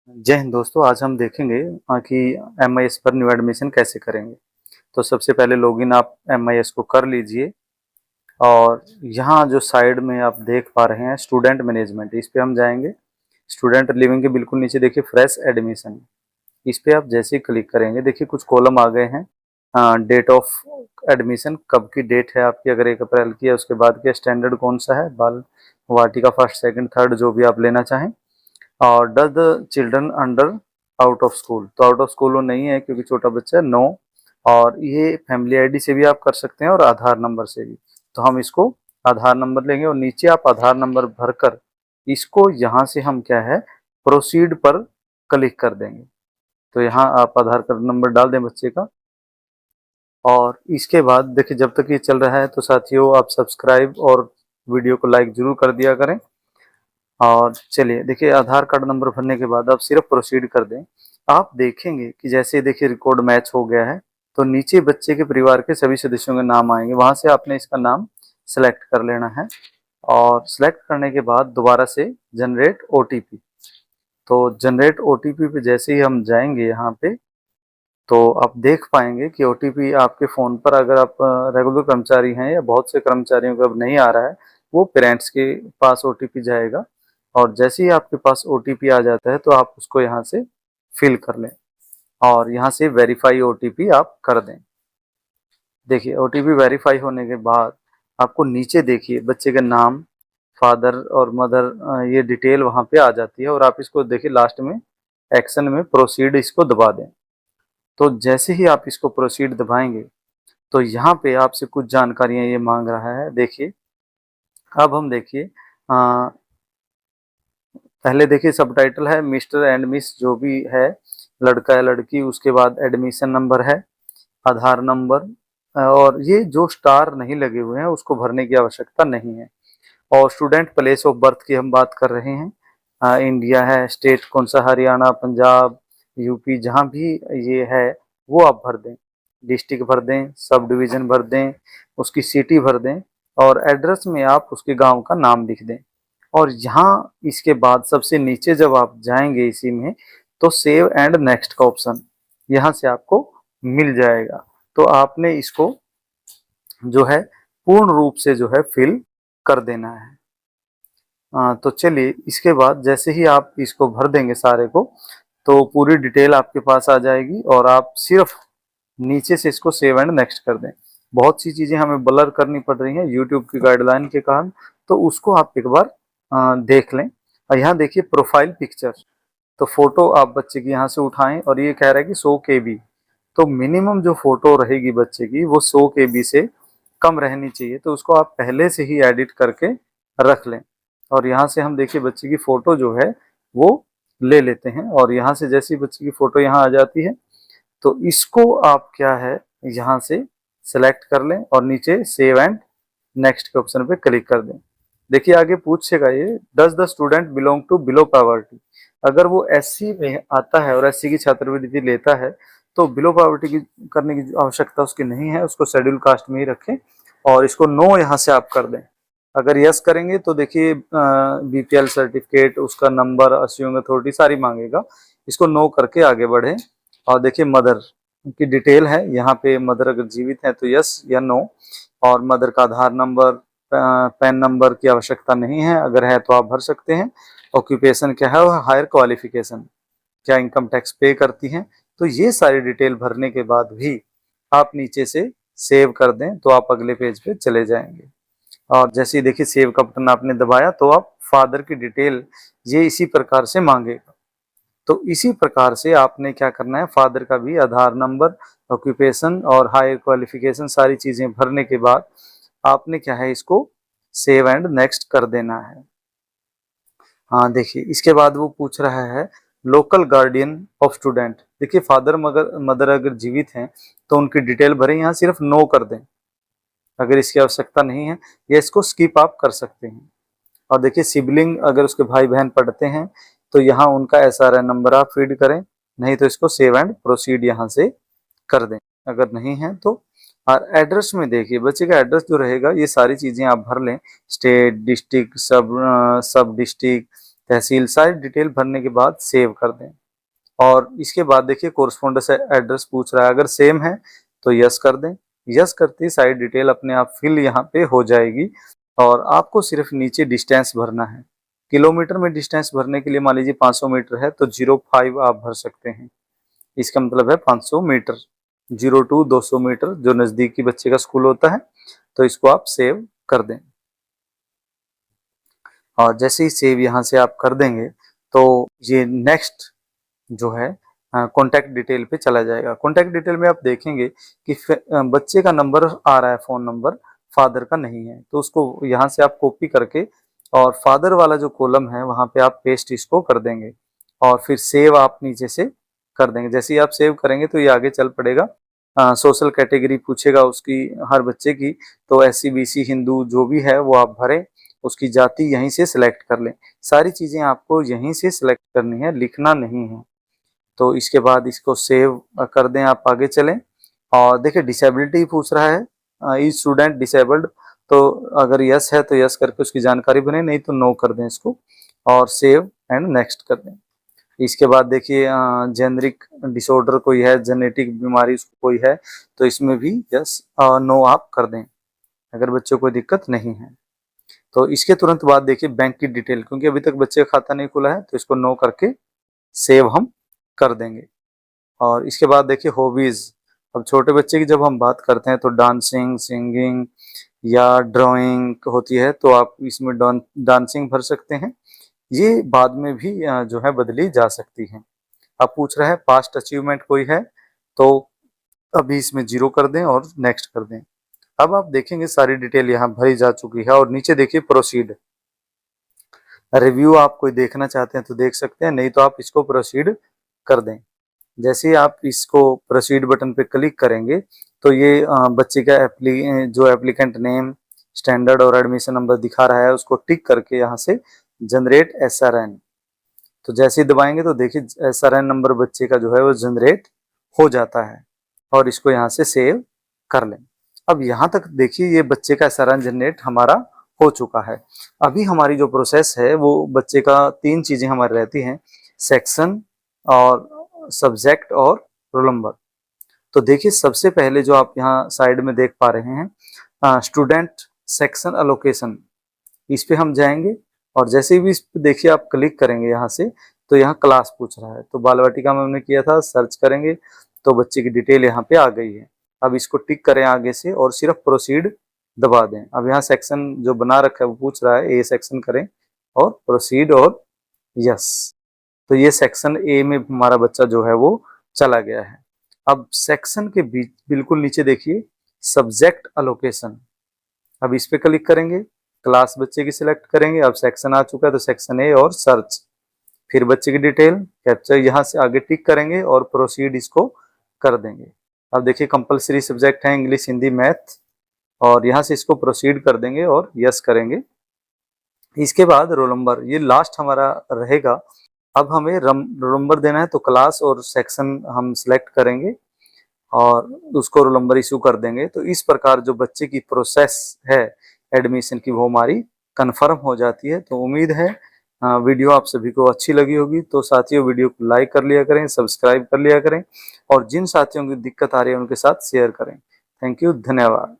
जय हिंद दोस्तों। आज हम देखेंगे कि MIS पर न्यू एडमिशन कैसे करेंगे। तो सबसे पहले लॉगिन आप MIS को कर लीजिए और यहाँ जो साइड में आप देख पा रहे हैं स्टूडेंट मैनेजमेंट, इस पे हम जाएंगे। स्टूडेंट लिविंग के बिल्कुल नीचे देखिए फ्रेश एडमिशन, इस पे आप जैसे ही क्लिक करेंगे देखिए कुछ कॉलम आ गए हैं। डेट ऑफ एडमिशन, कब की डेट है आपकी, अगर 1 अप्रैल की है उसके बाद के स्टैंडर्ड कौन सा है, बाल वाटिका फर्स्ट सेकंड थर्ड जो भी आप लेना चाहें। और does the children under out of school, तो आउट ऑफ स्कूल वो नहीं है क्योंकि छोटा बच्चा है, नो। और ये फैमिली आईडी से भी आप कर सकते हैं और आधार नंबर से भी। तो हम इसको आधार नंबर लेंगे और नीचे आप आधार नंबर भरकर इसको यहाँ से हम क्या है प्रोसीड पर क्लिक कर देंगे। तो यहाँ आप आधार कार्ड नंबर डाल दें बच्चे का। और इसके बाद देखिए जब तक ये चल रहा है तो साथियों आप सब्सक्राइब और वीडियो को लाइक जरूर कर दिया करें। और चलिए देखिए आधार कार्ड नंबर भरने के बाद आप सिर्फ प्रोसीड कर दें। आप देखेंगे कि जैसे देखिए रिकॉर्ड मैच हो गया है तो नीचे बच्चे के परिवार के सभी सदस्यों के नाम आएंगे, वहां से आपने इसका नाम सेलेक्ट कर लेना है। और सेलेक्ट करने के बाद दोबारा से जनरेट OTP, तो जनरेट OTP पे जैसे ही हम जाएंगे यहाँ पे तो आप देख पाएंगे कि OTP आपके फ़ोन पर, अगर आप रेगुलर कर्मचारी हैं या बहुत से कर्मचारियों को अब नहीं आ रहा है, वो पेरेंट्स के पास OTP जाएगा। और जैसे ही आपके पास OTP आ जाता है तो आप उसको यहाँ से फिल कर लें और यहाँ से वेरीफाई OTP आप कर दें। देखिए OTP वेरीफाई होने के बाद आपको नीचे देखिए बच्चे का नाम, फादर और मदर, ये डिटेल वहाँ पे आ जाती है। और आप इसको देखिए लास्ट में एक्शन में प्रोसीड इसको दबा दें। तो जैसे ही आप इसको प्रोसीड दबाएंगे तो यहाँ पे आपसे कुछ जानकारियाँ ये मांग रहा है। देखिए अब हम देखिए पहले देखिए सबटाइटल है मिस्टर एंड मिस जो भी है, लड़का या लड़की, उसके बाद एडमिशन नंबर है, आधार नंबर। और ये जो स्टार नहीं लगे हुए हैं उसको भरने की आवश्यकता नहीं है। और स्टूडेंट प्लेस ऑफ बर्थ की हम बात कर रहे हैं, इंडिया है, स्टेट कौन सा, हरियाणा, पंजाब, यूपी, जहाँ भी ये है वो आप भर दें। डिस्ट्रिक्ट भर दें, सब डिवीज़न भर दें, उसकी सिटी भर दें और एड्रेस में आप उसके गांव का नाम लिख दें। और यहाँ इसके बाद सबसे नीचे जब आप जाएंगे इसी में तो सेव एंड नेक्स्ट का ऑप्शन यहाँ से आपको मिल जाएगा। तो आपने इसको जो है पूर्ण रूप से जो है फिल कर देना है। तो चलिए इसके बाद जैसे ही आप इसको भर देंगे सारे को तो पूरी डिटेल आपके पास आ जाएगी और आप सिर्फ नीचे से इसको सेव एंड नेक्स्ट कर दें। बहुत सी चीज़ें हमें ब्लर करनी पड़ रही हैं यूट्यूब की गाइडलाइन के कारण, तो उसको आप एक बार देख लें। और यहाँ देखिए प्रोफाइल पिक्चर, तो फोटो आप बच्चे की यहाँ से उठाएं और ये कह रहा है कि 100 KB, तो मिनिमम जो फोटो रहेगी बच्चे की वो 100 KB से कम रहनी चाहिए। तो उसको आप पहले से ही एडिट करके रख लें। और यहाँ से हम देखिए बच्चे की फ़ोटो जो है वो ले लेते हैं और यहाँ से जैसी बच्चे की फ़ोटो यहाँ आ जाती है तो इसको आप क्या है यहाँ से सेलेक्ट कर लें और नीचे सेव एंड नेक्स्ट के ऑप्शन पे क्लिक कर दें। देखिए आगे पूछेगा ये does the student belong to below poverty, अगर वो SC में आता है और SC की छात्रवृत्ति लेता है तो बिलो पॉवर्टी की करने की आवश्यकता उसकी नहीं है, उसको शेड्यूल कास्ट में ही रखें और इसको नो यहाँ से आप कर दें। अगर यस करेंगे तो देखिए BPL सर्टिफिकेट, उसका नंबर, अस्यूइंग अथॉरिटी सारी मांगेगा, इसको नो करके आगे बढ़े। और देखिए मदर की डिटेल है यहाँ पे, मदर अगर जीवित है तो यस या नो। और मदर का आधार नंबर, पैन नंबर की आवश्यकता नहीं है, अगर है तो आप भर सकते हैं। ऑक्यूपेशन क्या है, हायर क्वालिफिकेशन, क्या इनकम टैक्स पे करती हैं। तो ये सारी डिटेल भरने के बाद भी आप नीचे से सेव कर दें तो आप अगले पेज पे चले जाएंगे। और जैसे ही देखिए सेव का बटन आपने दबाया तो आप फादर की डिटेल ये इसी प्रकार से मांगेगा। तो इसी प्रकार से आपने क्या करना है, फादर का भी आधार नंबर, ऑक्यूपेशन और हायर क्वालिफिकेशन सारी चीज़ें भरने के बाद आपने क्या है इसको सेव एंड नेक्स्ट कर देना है। हाँ देखिए इसके बाद वो पूछ रहा है लोकल गार्डियन ऑफ स्टूडेंट। देखिए फादर मदर अगर जीवित हैं तो उनकी डिटेल भरें, यहाँ सिर्फ नो कर दें अगर इसकी आवश्यकता नहीं है, या इसको स्किप आप कर सकते हैं। और देखिए सिबलिंग अगर उसके भाई बहन पढ़ते हैं तो यहाँ उनका SRN नंबर आप फीड करें, नहीं तो इसको सेव एंड प्रोसीड यहाँ से कर दें अगर नहीं है तो। और एड्रेस में देखिए बच्चे का एड्रेस जो रहेगा ये सारी चीज़ें आप भर लें, स्टेट, डिस्ट्रिक्ट, सब डिस्ट्रिक्ट, तहसील सारी डिटेल भरने के बाद सेव कर दें। और इसके बाद देखिए कोरस्पोंडेंस एड्रेस पूछ रहा है, अगर सेम है तो यस कर दें। यस करते ही सारी डिटेल अपने आप फिल यहाँ पे हो जाएगी और आपको सिर्फ नीचे डिस्टेंस भरना है। किलोमीटर में डिस्टेंस भरने के लिए मान लीजिए 500 मीटर है तो 05 आप भर सकते हैं, इसका मतलब है 500 मीटर। 02 200 मीटर जो नजदीकी बच्चे का स्कूल होता है, तो इसको आप सेव कर दें। और जैसे ही सेव यहाँ से आप कर देंगे तो ये नेक्स्ट जो है कॉन्टैक्ट डिटेल पे चला जाएगा। कॉन्टैक्ट डिटेल में आप देखेंगे कि बच्चे का नंबर आ रहा है, फोन नंबर, फादर का नहीं है, तो उसको यहाँ से आप कॉपी करके और फादर वाला जो कॉलम है वहाँ पे आप पेस्ट इसको कर देंगे और फिर सेव आप नीचे से कर देंगे। जैसे ही आप सेव करेंगे तो ये आगे चल पड़ेगा। सोशल कैटेगरी पूछेगा उसकी, हर बच्चे की, तो SC BC हिंदू जो भी है वो आप भरें, उसकी जाति यहीं से सिलेक्ट कर लें। सारी चीज़ें आपको यहीं से सिलेक्ट करनी है, लिखना नहीं है। तो इसके बाद इसको सेव कर दें, आप आगे चलें। और देखिए डिसेबिलिटी पूछ रहा है, इज स्टूडेंट डिसेबल्ड, तो अगर यस है तो यस करके उसकी जानकारी बने, नहीं तो नो कर दें इसको और सेव एंड नेक्स्ट कर दें। इसके बाद देखिए जेनरिक डिसऑर्डर कोई है, जेनेटिक बीमारी उसको कोई है, तो इसमें भी यस नो आप कर दें अगर बच्चों को कोई दिक्कत नहीं है। तो इसके तुरंत बाद देखिए बैंक की डिटेल, क्योंकि अभी तक बच्चे का खाता नहीं खुला है तो इसको नो करके सेव हम कर देंगे। और इसके बाद देखिए हॉबीज, अब छोटे बच्चे की जब हम बात करते हैं तो डांसिंग, सिंगिंग या ड्राइंग होती है, तो आप इसमें डांसिंग भर सकते हैं, ये बाद में भी जो है बदली जा सकती है। अब पूछ रहा है पास्ट अचीवमेंट कोई है, तो अभी इसमें 0 कर दें और नेक्स्ट कर दें। अब आप देखेंगे सारी डिटेल यहाँ भरी जा चुकी है और नीचे देखिए प्रोसीड, रिव्यू आप कोई देखना चाहते हैं तो देख सकते हैं, नहीं तो आप इसको प्रोसीड कर दें। जैसे ही आप इसको प्रोसीड बटन पे क्लिक करेंगे तो ये बच्चे का जो एप्लीकेंट नेम, स्टैंडर्ड और एडमिशन नंबर दिखा रहा है, उसको टिक करके यहाँ से जनरेट SRN, तो जैसे ही दबाएंगे तो देखिए SRN नंबर बच्चे का जो है वो जनरेट हो जाता है और इसको यहाँ से सेव कर लें। अब यहाँ तक देखिए ये बच्चे का SRN जनरेट हमारा हो चुका है। अभी हमारी जो प्रोसेस है वो बच्चे का 3 चीजें हमारी रहती हैं, सेक्शन और सब्जेक्ट और रोल नंबर। तो देखिए सबसे पहले जो आप यहाँ साइड में देख पा रहे हैं स्टूडेंट सेक्शन अलोकेशन, इस पे हम जाएंगे और जैसे भी इस पे देखिए आप क्लिक करेंगे यहाँ से, तो यहाँ क्लास पूछ रहा है, तो बाल वाटिका में हमने किया था, सर्च करेंगे तो बच्चे की डिटेल यहाँ पे आ गई है। अब इसको टिक करें आगे से और सिर्फ प्रोसीड दबा दें। अब यहाँ सेक्शन जो बना रखा है वो पूछ रहा है A सेक्शन करें और प्रोसीड और यस, तो ये सेक्शन A में हमारा बच्चा जो है वो चला गया है। अब सेक्शन के बीच बिल्कुल नीचे देखिए सब्जेक्ट अलोकेशन, अब इस पे क्लिक करेंगे, क्लास बच्चे की सिलेक्ट करेंगे, अब सेक्शन आ चुका है तो सेक्शन A और सर्च, फिर बच्चे की डिटेल कैप्चर, यहाँ से आगे टिक करेंगे और प्रोसीड इसको कर देंगे। अब देखिए कंपलसरी सब्जेक्ट है इंग्लिश, हिंदी, मैथ, और यहाँ से इसको प्रोसीड कर देंगे और यस करेंगे। इसके बाद रोल नंबर, ये लास्ट हमारा रहेगा। अब हमें रोल नंबर देना है तो क्लास और सेक्शन हम सिलेक्ट करेंगे और उसको रोल नंबर इशू कर देंगे। तो इस प्रकार जो बच्चे की प्रोसेस है एडमिशन की वो हमारी कंफर्म हो जाती है। तो उम्मीद है वीडियो आप सभी को अच्छी लगी होगी। तो साथियों वीडियो को लाइक कर लिया करें, सब्सक्राइब कर लिया करें और जिन साथियों की दिक्कत आ रही है उनके साथ शेयर करें। थैंक यू, धन्यवाद।